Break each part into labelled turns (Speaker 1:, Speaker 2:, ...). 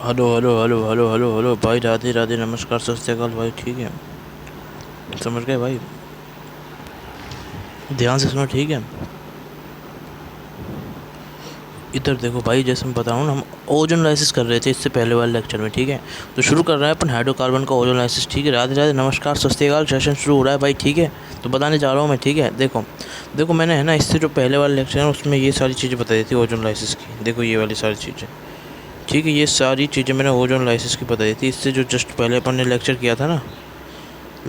Speaker 1: Hello hello hello hello hello hello भाई, राधे राधे, नमस्कार, सत श्री अकाल भाई। ठीक है, समझ गए भाई? ध्यान से सुनो, ठीक है? इधर देखो भाई, जैसे मैं बताऊँ ना, हम ओजोन लाइसिस कर रहे थे इससे पहले वाले लेक्चर में। ठीक है, तो शुरू कर रहे हैं अपन हाइड्रोकार्बन का ओजोन लाइसिस। ठीक है, राधे राधे, नमस्कार, सत श्री अकाल, सेशन शुरू हो रहा है भाई। ठीक है, तो बताने जा रहा हूँ मैं। ठीक है, देखो देखो, मैंने है ना इससे जो पहले वाला लेक्चर है उसमें ये सारी चीज़ें बताई थी ओजोन लाइसिस की। देखो ये वाली सारी चीज़ें, ठीक है, ये सारी चीज़ें मैंने ओजोन लाइसिस की बताई थी। इससे जो जस्ट पहले अपन ने लेक्चर किया था ना,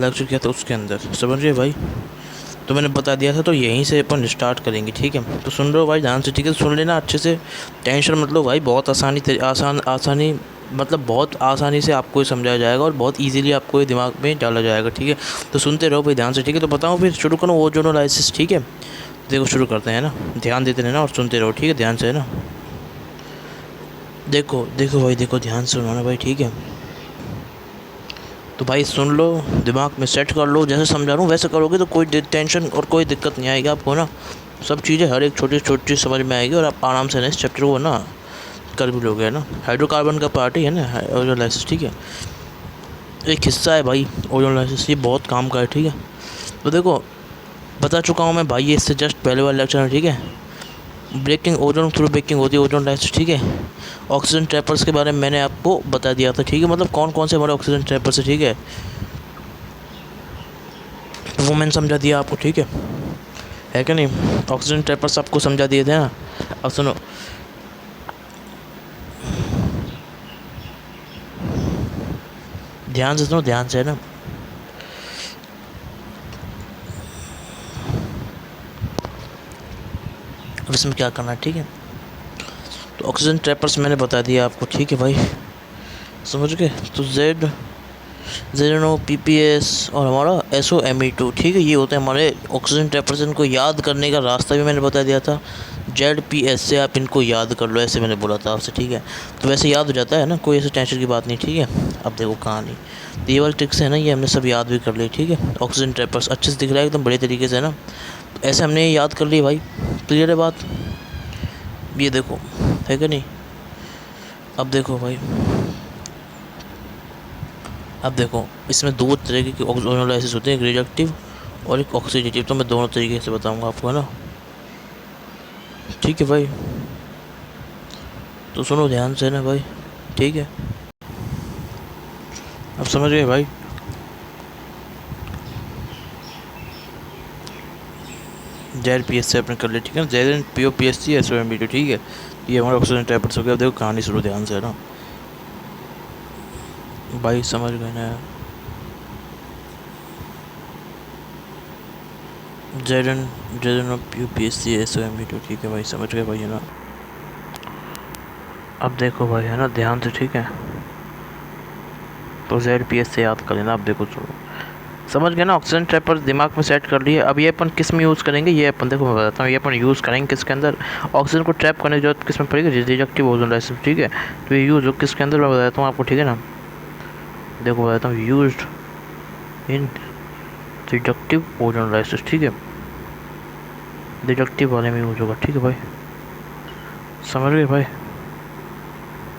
Speaker 1: लेक्चर किया था उसके अंदर, समझ रहे भाई? तो मैंने बता दिया था, तो यहीं से अपन स्टार्ट करेंगे। ठीक है, तो सुन रहे हो भाई ध्यान से? ठीक है, सुन लेना अच्छे से, टेंशन मत लो भाई। बहुत आसानी मतलब बहुत आसानी से आपको ये समझाया जाएगा और बहुत इजीली आपको ये दिमाग में डाला जाएगा। ठीक है, तो सुनते रहो भाई ध्यान से। ठीक है, तो बताओ फिर शुरू करो ओजोनोलाइसिस। ठीक है, देखो शुरू करते हैं ना, ध्यान देते रहना और सुनते रहो। ठीक है, ध्यान से, है ना? देखो देखो भाई, देखो ध्यान से सुनो ना भाई। ठीक है, तो भाई सुन लो, दिमाग में सेट कर लो, जैसे समझा रहा हूँ वैसे करोगे तो कोई टेंशन और कोई दिक्कत नहीं आएगी आपको ना। सब चीज़ें हर एक छोटी छोटी चीज़ समझ में आएगी और आप आराम से ना इस चैप्टर को ना कर भी लोगे, है ना? हाइड्रोकार्बन का पार्ट ही है ना ओजोनलाइसिस। ठीक है, एक हिस्सा है भाई ओजोनलाइसिस, ये बहुत काम का है। ठीक है, तो देखो बता चुका हूँ मैं भाई ये इससे जस्ट पहले वाले लेक्चर में। ठीक है, ब्रेकिंग ओजोन थ्रू ब्रेकिंग होती है ओजोनलाइसिस। ठीक है, ऑक्सीजन ट्रैपर्स के बारे में मैंने आपको बता दिया था। ठीक है, मतलब कौन कौन से हमारे ऑक्सीजन ट्रैपर्स है। ठीक है, तो वो मैंने समझा दिया आपको। ठीक है कि नहीं? ऑक्सीजन ट्रैपर्स आपको समझा दिए थे ना। अब सुनो, ध्यान से सुनो, ध्यान से, है ना? अब इसमें क्या करना है, ठीक है? तो ऑक्सीजन ट्रैपर्स मैंने बता दिया आपको। ठीक है भाई, समझ गए? तो जेड पी पी एस और हमारा S O M E two. ठीक है, ये होते हैं हमारे ऑक्सीजन ट्रैपर्स। इनको याद करने का रास्ता भी मैंने बता दिया था। जेड पी एस से आप इनको याद कर लो, ऐसे मैंने बोला था आपसे। ठीक है, तो वैसे याद हो जाता है ना, कोई ऐसी टेंशन की बात नहीं। ठीक है, अब देखो कहानी, तो ये वाली ट्रिक्स है ना, ये हमने सब याद भी कर ली। ठीक है, ऑक्सीजन ट्रैपर्स अच्छे से दिख रहा है एकदम बढ़िया तरीके से, है ना? तो ऐसे हमने याद कर ली भाई। क्लियर है बात? ये देखो, है कि नहीं? अब देखो भाई, अब देखो, इसमें दो तरीके की ओजोनोलाइसिस होते हैं, एक रिडक्टिव और एक ऑक्सीडेटिव। तो मैं दोनों तरीके से बताऊंगा आपको, है ना? ठीक है भाई, तो सुनो ध्यान से ना भाई। ठीक है, अब समझ गए भाई? जेड पी एस से अपने कर ले। ठीक है, Z N P O P S C S O M B two. ठीक है, ये हमारे ऑक्सीजन ट्रैपर्स हो गया। अब देखो कहानी शुरू, ध्यान से, है ना भाई? समझ गए ना? Z N P O P S C S O M B two. ठीक है भाई, समझ गए भाई, है ना? अब देखो भाई, है ना, ध्यान से। ठीक है, तो जेड पी एस से याद कर लेना। अब देखो सुनो, समझ गए ना? ऑक्सीजन ट्रैपर दिमाग में सेट कर लिए। अब ये अपन किस में यूज़ करेंगे, ये अपन देखो मैं बताता हूँ। ये अपन यूज़ करेंगे किसके अंदर? ऑक्सीजन को ट्रैप करने की जरूरत किस में पड़ेगी? Reductive ozone lysis. ठीक है, तो ये यूज़ हो किसके अंदर, मैं बताता हूँ आपको। ठीक है ना, देखो बताता हूँ, use in reductive ozone lysis. ठीक है, रिडक्टिव वाले में यूज होगा। ठीक है भाई, समझ गए भाई?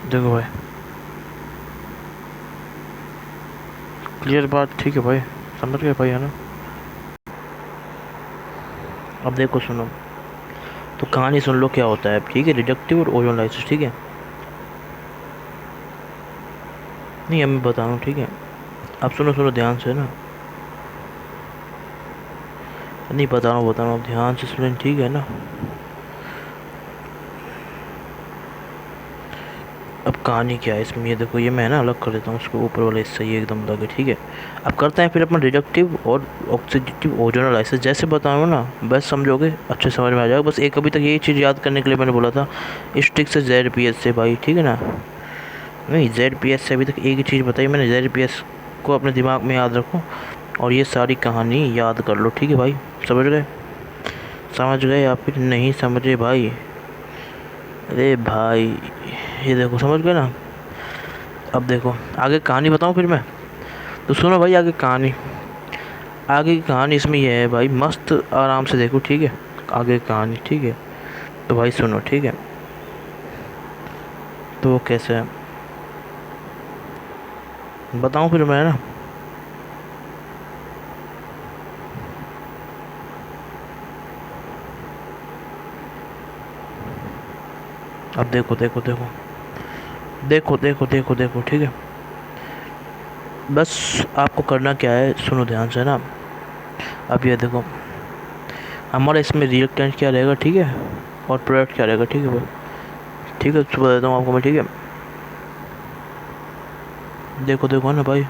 Speaker 1: देखो भाई, क्लियर बात? ठीक है भाई, समझ गए भाई, है ना? अब देखो सुनो, तो कहानी सुन लो क्या होता है। ठीक है, रिडक्टिव और ओजोन लाइसिस। ठीक है, नहीं अब मैं बता रहा हूँ। ठीक है, अब सुनो सुनो ध्यान से ना, नहीं बता रहा हूँ, ध्यान से सुनो। ठीक है ना, अब कहानी क्या है इसमें, ये देखो, ये मैं ना अलग कर देता हूँ उसको, ऊपर वाला हिस्सा ये एकदम अलग है। ठीक है, अब करते हैं फिर अपन रिडक्टिव और ऑक्सीडेटिव ओजोनोलाइसिस। जैसे बताऊँ ना, बस समझोगे, अच्छे समझ में आ जाएगा। बस एक अभी तक यही चीज़ याद करने के लिए मैंने बोला था, इस ट्रिक से जेड पी एस से भाई। ठीक है ना, नहीं जेड पी एस से अभी तक एक ही चीज़ बताई मैंने, जेड पी एस को अपने दिमाग में याद रखो और ये सारी कहानी याद कर लो। ठीक है भाई, समझ गए? समझ गए या फिर नहीं समझे भाई? अरे भाई, ये देखो, समझ गए ना? अब देखो आगे कहानी बताऊँ फिर मैं? तो सुनो भाई, आगे कहानी, आगे की कहानी इसमें यह है भाई, मस्त आराम से देखो। ठीक है, आगे की कहानी। ठीक है, तो भाई सुनो। ठीक है, तो वो कैसे है, बताऊँ फिर मैं ना, अब देखो देखो देखो देखो देखो देखो देखो, ठीक है। बस आपको करना क्या है, सुनो ध्यान से ना। अब ये देखो, हमारा इसमें रिएक्टेंट क्या रहेगा, ठीक है, और प्रोडक्ट क्या रहेगा, ठीक है भाई। ठीक है, सुबह देता हूँ आपको मैं, ठीक है। देखो देखो ना भाई।